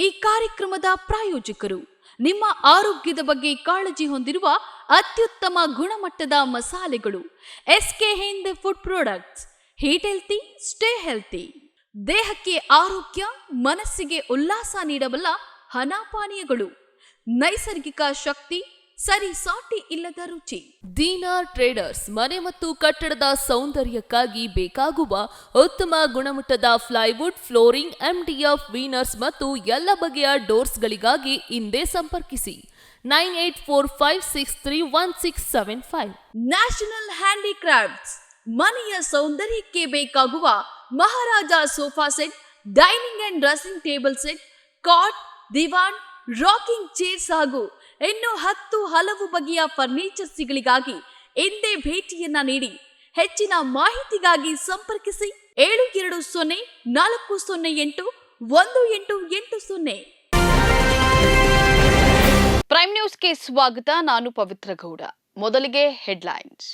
ಈ ಕಾರ್ಯಕ್ರಮದ ಪ್ರಾಯೋಜಕರು ನಿಮ್ಮ ಆರೋಗ್ಯದ ಬಗ್ಗೆ ಕಾಳಜಿ ಹೊಂದಿರುವ ಅತ್ಯುತ್ತಮ ಗುಣಮಟ್ಟದ ಮಸಾಲೆಗಳು SK Hind food products. Eat healthy, stay healthy. ದೇಹಕ್ಕೆ ಆರೋಗ್ಯ, ಮನಸ್ಸಿಗೆ ಉಲ್ಲಾಸ ನೀಡಬಲ್ಲ ಹಣಪಾನೀಯಗಳು, ನೈಸರ್ಗಿಕ ಶಕ್ತಿ, ಸರಿಸಾಟಿ ಇಲ್ಲದ ರುಚಿ. ದೀನಾರ್ ಟ್ರೇಡರ್ಸ್ ಮನೆ ಮತ್ತು ಕಟ್ಟಡದ ಸೌಂದರ್ಯಕ್ಕಾಗಿ ಬೇಕಾಗುವ ಉತ್ತಮ ಗುಣಮಟ್ಟದ ಪ್ಲೈವುಡ್, ಫ್ಲೋರಿಂಗ್, MDF ವೀನರ್ಸ್ ಮತ್ತು ಎಲ್ಲ ಬಗೆಯ ಡೋರ್ಸ್ಗಳಿಗಾಗಿ ಹಿಂದೆ ಸಂಪರ್ಕಿಸಿ 9845631675. ನ್ಯಾಷನಲ್ ಹ್ಯಾಂಡಿಕ್ರಾಫ್ಟ್ಸ್ ಮನೆಯ ಸೌಂದರ್ಯಕ್ಕೆ ಬೇಕಾಗುವ maharaja sofa set, dining and dressing table set, cot, ದಿವಾನ್, ರಾಕಿಂಗ್ ಚೇರ್ಸ್ ಹಾಗೂ ಇನ್ನು 10 ಹಲವು ಬಗೆಯ ಫರ್ನಿಚರ್ಸ್ಗಳಿಗಾಗಿ ಇಂದೇ ಭೇಟಿಯನ್ನ ನೀಡಿ. ಹೆಚ್ಚಿನ ಮಾಹಿತಿಗಾಗಿ ಸಂಪರ್ಕಿಸಿ 7204081880. ಪ್ರೈಮ್ ನ್ಯೂಸ್ಗೆ ಸ್ವಾಗತ. ನಾನು ಪವಿತ್ರ ಗೌಡ. ಮೊದಲಿಗೆ ಹೆಡ್ಲೈನ್ಸ್.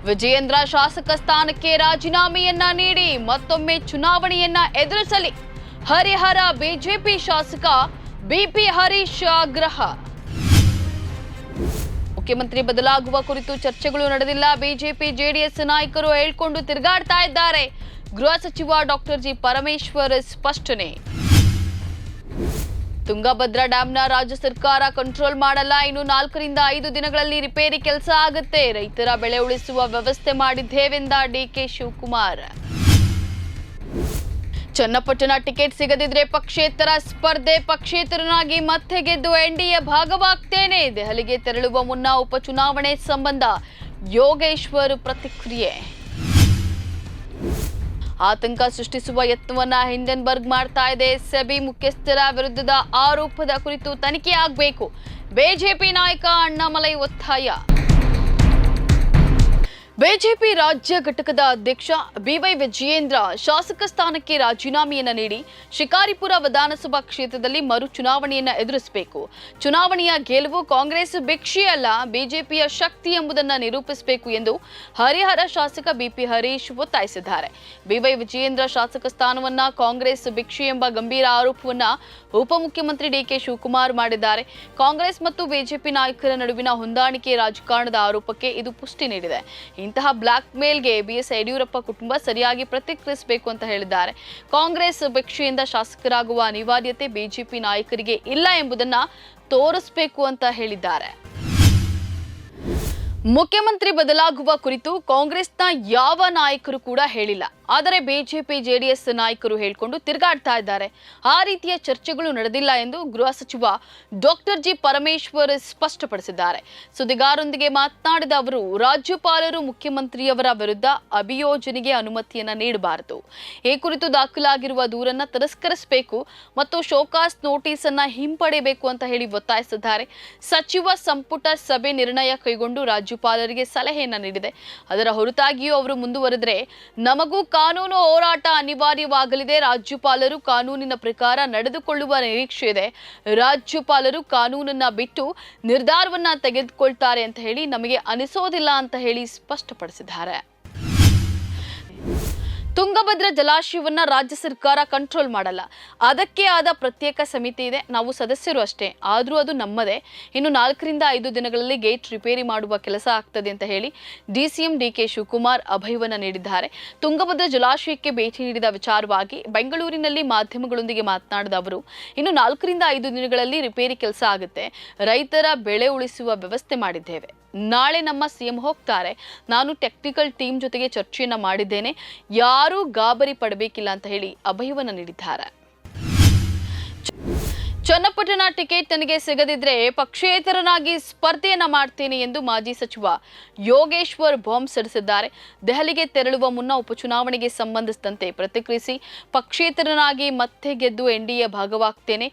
ವಿಜಯೇಂದ್ರ ಶಾಸಕ ಸ್ಥಾನಕ್ಕೆ ರಾಜೀನಾಮೆಯನ್ನ ನೀಡಿ ಮತ್ತೊಮ್ಮೆ ಚುನಾವಣೆಯನ್ನ ಎದುರಿಸಲಿ. ಹರಿಹರ ಬಿಜೆಪಿ ಶಾಸಕ ಬಿಪಿ ಹರೀಶ್ ಆಗ್ರಹ. ಮುಖ್ಯಮಂತ್ರಿ ಬದಲಾಗುವ ಕುರಿತು ಚರ್ಚೆಗಳು ನಡೆದಿಲ್ಲ. ಬಿಜೆಪಿ ಜೆಡಿಎಸ್ ನಾಯಕರು ಹೇಳ್ಕೊಂಡು ತಿರುಗಾಡ್ತಾ ಇದ್ದಾರೆ. ಗೃಹ ಸಚಿವ ಡಾಕ್ಟರ್ ಜಿ ಪರಮೇಶ್ವರ್ ಸ್ಪಷ್ಟನೆ. ತುಂಗಭದ್ರಾ ಡ್ಯಾಂನ ರಾಜ್ಯ ಸರ್ಕಾರ ಕಂಟ್ರೋಲ್ ಮಾಡಲ್ಲ. ಇನ್ನು 4 ರಿಂದ 5 ದಿನಗಳಲ್ಲಿ ರಿಪೇರಿ ಕೆಲಸ ಆಗುತ್ತೆ. ರೈತರ ಬೆಳೆ ಉಳಿಸುವ ವ್ಯವಸ್ಥೆ ಮಾಡಿದ್ದೇವೆಂದ ಡಿಕೆ ಶಿವಕುಮಾರ್. ಚನ್ನಪಟ್ಟಣ ಟಿಕೆಟ್ ಸಿಗದಿದ್ರೆ ಪಕ್ಷೇತರ ಸ್ಪರ್ಧೆ, ಪಕ್ಷೇತರನಾಗಿ ಮತ್ತೆ ಗೆದ್ದು ಎನ್ಡಿಎ ಭಾಗವಾಗ್ತೇನೆ. ದೆಹಲಿಗೆ ತೆರಳುವ ಮುನ್ನ ಉಪಚುನಾವಣೆ ಸಂಬಂಧ ಯೋಗೇಶ್ವರ್ ಪ್ರತಿಕ್ರಿಯೆ. ಆತಂಕ ಸೃಷ್ಟಿಸುವ ಯತ್ನವನ್ನ ಹಿಂಡೆನ್ಬರ್ಗ್ ಮಾಡ್ತಾ ಇದೆ. ಸೆಬಿ ಮುಖ್ಯಸ್ಥರ ವಿರುದ್ಧದ ಆರೋಪದ ಕುರಿತು ತನಿಖೆ ಆಗಬೇಕು. ಬಿಜೆಪಿ ನಾಯಕ ಅಣ್ಣಾಮಲೈ ಒತ್ತಾಯ. ಬಿಜೆಪಿ ರಾಜ್ಯ ಘಟಕದ ಅಧ್ಯಕ್ಷ ಬಿವೈ ವಿಜಯೇಂದ್ರ ಶಾಸಕ ಸ್ಥಾನಕ್ಕೆ ರಾಜೀನಾಮೆಯನ್ನ ನೀಡಿ ಶಿಕಾರಿಪುರ ವಿಧಾನಸಭಾ ಕ್ಷೇತ್ರದಲ್ಲಿ ಮರು ಚುನಾವಣೆಯನ್ನ ಎದುರಿಸಬೇಕು. ಚುನಾವಣೆಯ ಗೆಲುವು ಕಾಂಗ್ರೆಸ್ ಭಿಕ್ಷೆಯಲ್ಲ, ಬಿಜೆಪಿಯ ಶಕ್ತಿ ಎಂಬುದನ್ನು ನಿರೂಪಿಸಬೇಕು ಎಂದು ಹರಿಹರ ಶಾಸಕ ಬಿಪಿ ಹರೀಶ್ ಒತ್ತಾಯಿಸಿದ್ದಾರೆ. ಬಿವೈ ವಿಜಯೇಂದ್ರ ಶಾಸಕ ಸ್ಥಾನವನ್ನ ಕಾಂಗ್ರೆಸ್ ಭಿಕ್ಷೆ ಎಂಬ ಗಂಭೀರ ಆರೋಪವನ್ನ ಉಪಮುಖ್ಯಮಂತ್ರಿ ಡಿಕೆ ಶಿವಕುಮಾರ್ ಮಾಡಿದ್ದಾರೆ. ಕಾಂಗ್ರೆಸ್ ಮತ್ತು ಬಿಜೆಪಿ ನಾಯಕರ ನಡುವಿನ ಹೊಂದಾಣಿಕೆ ರಾಜಕಾರಣದ ಆರೋಪಕ್ಕೆ ಇದು ಪುಷ್ಟಿ ನೀಡಿದೆ. ಇಂತಹ ಬ್ಲಾಕ್ ಮೇಲ್ಗೆ ಬಿಎಸ್ ಯಡಿಯೂರಪ್ಪ ಕುಟುಂಬ ಸರಿಯಾಗಿ ಪ್ರತಿಕ್ರಿಯಿಸಬೇಕು ಅಂತ ಹೇಳಿದ್ದಾರೆ. ಕಾಂಗ್ರೆಸ್ ಭಿಕ್ಷೆಯಿಂದ ಶಾಸಕರಾಗುವ ಅನಿವಾರ್ಯತೆ ಬಿಜೆಪಿ ನಾಯಕರಿಗೆ ಇಲ್ಲ ಎಂಬುದನ್ನ ತೋರಿಸಬೇಕು ಅಂತ ಹೇಳಿದ್ದಾರೆ. ಮುಖ್ಯಮಂತ್ರಿ ಬದಲಾಗುವ ಕುರಿತು ಕಾಂಗ್ರೆಸ್ನ ಯಾವ ನಾಯಕರು ಕೂಡ ಹೇಳಿಲ್ಲ. ಆದರೆ ಬಿಜೆಪಿ ಜೆಡಿಎಸ್ ನಾಯಕರು ಹೇಳಿಕೊಂಡು ತಿರುಗಾಡ್ತಾ ಇದ್ದಾರೆ. ಆ ರೀತಿಯ ಚರ್ಚೆಗಳು ನಡೆದಿಲ್ಲ ಎಂದು ಗೃಹ ಸಚಿವ ಡಾಕ್ಟರ್ ಜಿ ಪರಮೇಶ್ವರ್ ಸ್ಪಷ್ಟಪಡಿಸಿದ್ದಾರೆ. ಸುದ್ದಿಗಾರರೊಂದಿಗೆ ಮಾತನಾಡಿದ ಅವರು, ರಾಜ್ಯಪಾಲರು ಮುಖ್ಯಮಂತ್ರಿಯವರ ವಿರುದ್ಧ ಅಭಿಯೋಜನೆಗೆ ಅನುಮತಿಯನ್ನ ನೀಡಬಾರದು. ಈ ಕುರಿತು ದಾಖಲಾಗಿರುವ ದೂರನ್ನ ತಿರಸ್ಕರಿಸಬೇಕು ಮತ್ತು ಶೋಕಾಸ್ ನೋಟಿಸ್ ಅನ್ನ ಹಿಂಪಡೆಯಬೇಕು ಅಂತ ಹೇಳಿ ಒತ್ತಾಯಿಸಿದ್ದಾರೆ. ಸಚಿವ ಸಂಪುಟ ಸಭೆ ನಿರ್ಣಯ ಕೈಗೊಂಡು ರಾಜ್ಯಪಾಲರಿಗೆ ಸಲಹೆಯನ್ನ ನೀಡಿದೆ. ಅದರ ಹೊರತಾಗಿಯೂ ಅವರು ಮುಂದುವರೆದರೆ ನಮಗೂ ಕಾನೂನು ಹೋರಾಟ ಅನಿವಾರ್ಯವಾಗಲಿದೆ. ರಾಜ್ಯಪಾಲರು ಕಾನೂನಿನ ಪ್ರಕಾರ ನಡೆದುಕೊಳ್ಳುವ ನಿರೀಕ್ಷೆ ಇದೆ. ರಾಜ್ಯಪಾಲರು ಕಾನೂನನ್ನ ಬಿಟ್ಟು ನಿರ್ಧಾರವನ್ನ ತೆಗೆದುಕೊಳ್ತಾರೆ ಅಂತ ಹೇಳಿ ನಮಗೆ ಅನಿಸೋದಿಲ್ಲ ಅಂತ ಹೇಳಿ ಸ್ಪಷ್ಟಪಡಿಸಿದ್ದಾರೆ. ತುಂಗಭದ್ರಾ ಜಲಾಶಯವನ್ನ ರಾಜ್ಯ ಸರ್ಕಾರ ಕಂಟ್ರೋಲ್ ಮಾಡಲ್ಲ. ಅದಕ್ಕೆ ಆದ ಪ್ರತ್ಯೇಕ ಸಮಿತಿ ಇದೆ. ನಾವು ಸದಸ್ಯರು ಅಷ್ಟೇ, ಆದ್ರೂ ಅದು ನಮ್ಮದೇ. ಇನ್ನು 4 ರಿಂದ 5 ದಿನಗಳಲ್ಲಿ ಗೇಟ್ ರಿಪೇರಿ ಮಾಡುವ ಕೆಲಸ ಆಗ್ತದೆ ಅಂತ ಹೇಳಿ ಡಿಸಿಎಂ ಡಿಕೆ ಶಿವಕುಮಾರ್ ಅಭಯವನ್ನ ನೀಡಿದ್ದಾರೆ. ತುಂಗಭದ್ರಾ ಜಲಾಶಯಕ್ಕೆ ಭೇಟಿ ನೀಡಿದ ವಿಚಾರವಾಗಿ ಬೆಂಗಳೂರಿನಲ್ಲಿ ಮಾಧ್ಯಮಗಳೊಂದಿಗೆ ಮಾತನಾಡಿದ ಅವರು, ಇನ್ನು 4 ರಿಂದ 5 ದಿನಗಳಲ್ಲಿ ರಿಪೇರಿ ಕೆಲಸ ಆಗುತ್ತೆ. ರೈತರ ಬೆಳೆ ಉಳಿಸುವ ವ್ಯವಸ್ಥೆ ಮಾಡಿದ್ದೇವೆ. ನಾಳೆ ನಮ್ಮ ಸಿಎಂ ಹೋಗ್ತಾರೆ. ನಾನು ಟೆಕ್ನಿಕಲ್ ಟೀಮ್ ಜೊತೆಗೆ ಚರ್ಚೆಯನ್ನ ಮಾಡಿದ್ದೇನೆ. ಯಾರೂ ಗಾಬರಿ ಪಡಬೇಕಿಲ್ಲ ಅಂತ ಹೇಳಿ ಅಭಯವನ್ನ ನೀಡಿದ್ದಾರೆ. ಚನ್ನಪಟ್ಟಣ ಟಿಕೆಟ್ ನನಗೆ ಸಿಗದಿದ್ರೆ ಪಕ್ಷೇತರನಾಗಿ ಸ್ಪರ್ಧೆಯನ್ನ ಮಾಡ್ತೇನೆ ಎಂದು ಮಾಜಿ ಸಚಿವ ಯೋಗೇಶ್ವರ್ ಬಾಂಬ್ ಸಿಡಿಸಿದ್ದಾರೆ. ದೆಹಲಿಗೆ ತೆರಳುವ ಮುನ್ನ ಉಪಚುನಾವಣೆಗೆ ಸಂಬಂಧಿಸಿದಂತೆ ಪ್ರತಿಕ್ರಿಯಿಸಿ, ಪಕ್ಷೇತರನಾಗಿ ಮತ್ತೆ ಗೆದ್ದು ಎನ್ಡಿಎ ಭಾಗವಾಗ್ತೇನೆ.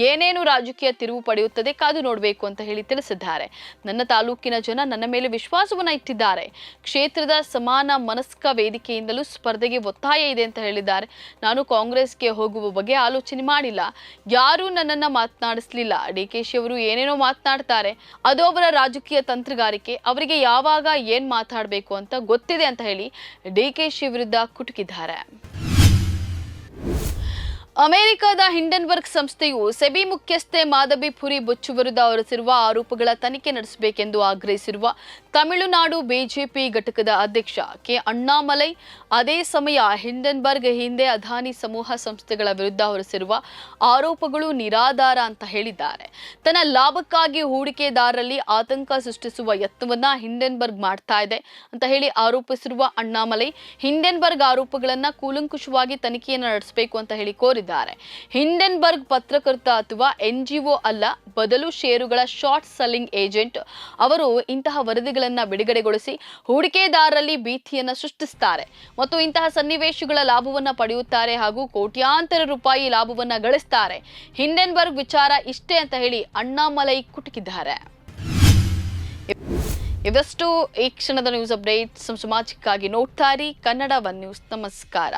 ಏನೇನು ರಾಜಕೀಯ ತಿರುವು ಪಡೆಯುತ್ತದೆ ಕಾದು ನೋಡಬೇಕು ಅಂತ ಹೇಳಿ ತಿಳಿಸಿದ್ದಾರೆ. ನನ್ನ ತಾಲೂಕಿನ ಜನ ನನ್ನ ಮೇಲೆ ವಿಶ್ವಾಸವನ್ನ ಇಟ್ಟಿದ್ದಾರೆ. ಕ್ಷೇತ್ರದ ಸಮಾನ ಮನಸ್ಕ ವೇದಿಕೆಯಿಂದಲೂ ಸ್ಪರ್ಧೆಗೆ ಒತ್ತಾಯ ಇದೆ ಅಂತ ಹೇಳಿದ್ದಾರೆ. ನಾನು ಕಾಂಗ್ರೆಸ್ಗೆ ಹೋಗುವ ಬಗ್ಗೆ ಆಲೋಚನೆ ಮಾಡಿಲ್ಲ. ಯಾರೂ ನನ್ನನ್ನು ಮಾತನಾಡಿಸಲಿಲ್ಲ. ಡಿಕೆಶಿ ಅವರು ಏನೇನೋ ಮಾತನಾಡ್ತಾರೆ, ಅದು ಅವರ ರಾಜಕೀಯ ತಂತ್ರಗಾರಿಕೆ. ಅವರಿಗೆ ಯಾವಾಗ ಏನ್ ಮಾತಾಡಬೇಕು ಅಂತ ಗೊತ್ತಿದೆ ಅಂತ ಹೇಳಿ ಡಿಕೆಶಿ ವಿರುದ್ಧ ಕುಟುಕಿದ್ದಾರೆ. ಅಮೆರಿಕದ ಹಿಂಡೆನ್ಬರ್ಗ್ ಸಂಸ್ಥೆಯು ಸೆಬಿ ಮುಖ್ಯಸ್ಥೆ ಮಾಧವಿ ಪುರಿ ಬೊಚ್ಚು ವಿರುದ್ಧ ಹೊರಸಿರುವ ಆರೋಪಗಳ ತನಿಖೆ ನಡೆಸಬೇಕೆಂದು ಆಗ್ರಹಿಸಿರುವ ತಮಿಳುನಾಡು ಬಿಜೆಪಿ ಘಟಕದ ಅಧ್ಯಕ್ಷ ಕೆ ಅಣ್ಣಾಮಲೈ ಅದೇ ಸಮಯ ಹಿಂಡೆನ್ಬರ್ಗ್ ಹಿಂದೆ ಅದಾನಿ ಸಮೂಹ ಸಂಸ್ಥೆಗಳ ವಿರುದ್ಧ ಹೊರಸಿರುವ ಆರೋಪಗಳು ನಿರಾಧಾರ ಅಂತ ಹೇಳಿದ್ದಾರೆ. ತನ್ನ ಲಾಭಕ್ಕಾಗಿ ಹೂಡಿಕೆದಾರರಲ್ಲಿ ಆತಂಕ ಸೃಷ್ಟಿಸುವ ಯತ್ನವನ್ನ ಹಿಂಡೆನ್ಬರ್ಗ್ ಮಾಡ್ತಾ ಇದೆ ಅಂತ ಹೇಳಿ ಆರೋಪಿಸಿರುವ ಅಣ್ಣಾಮಲೈ ಹಿಂಡೆನ್ಬರ್ಗ್ ಆರೋಪಗಳನ್ನ ಕೂಲಂಕುಷವಾಗಿ ತನಿಖೆಯನ್ನು ನಡೆಸಬೇಕು ಅಂತ ಹೇಳಿ ಕೋರಿದ್ದಾರೆ. ಹಿಂಡೆನ್ಬರ್ಗ್ ಪತ್ರಕರ್ತ ಅಥವಾ NGO ಅಲ್ಲ, ಬದಲು ಷೇರುಗಳ ಶಾರ್ಟ್ ಸೆಲ್ಲಿಂಗ್ ಏಜೆಂಟ್. ಅವರು ಇಂತಹ ವರದಿಗಳನ್ನ ಬಿಡುಗಡೆಗೊಳಿಸಿ ಹೂಡಿಕೆದಾರರಲ್ಲಿ ಭೀತಿಯನ್ನ ಸೃಷ್ಟಿಸುತ್ತಾರೆ ಮತ್ತು ಇಂತಹ ಸನ್ನಿವೇಶಗಳ ಲಾಭವನ್ನ ಪಡೆಯುತ್ತಾರೆ ಹಾಗೂ ಕೋಟ್ಯಾಂತರ ರೂಪಾಯಿ ಲಾಭವನ್ನ ಗಳಿಸುತ್ತಾರೆ. ಹಿಂಡೆನ್ಬರ್ಗ್ ವಿಚಾರ ಇಷ್ಟೇ ಅಂತ ಹೇಳಿ ಅಣ್ಣಾಮಲೈ ಕುಟುಕಿದ್ದಾರೆ. ಇವಷ್ಟು ಈ ಕ್ಷಣದ ನ್ಯೂಸ್ ಅಪ್ಡೇಟ್. ಸಮಾಜಕ್ಕಾಗಿ ನೋಡ್ತಾ ಇರಿ ಕನ್ನಡ ಒನ್ ನ್ಯೂಸ್. ನಮಸ್ಕಾರ.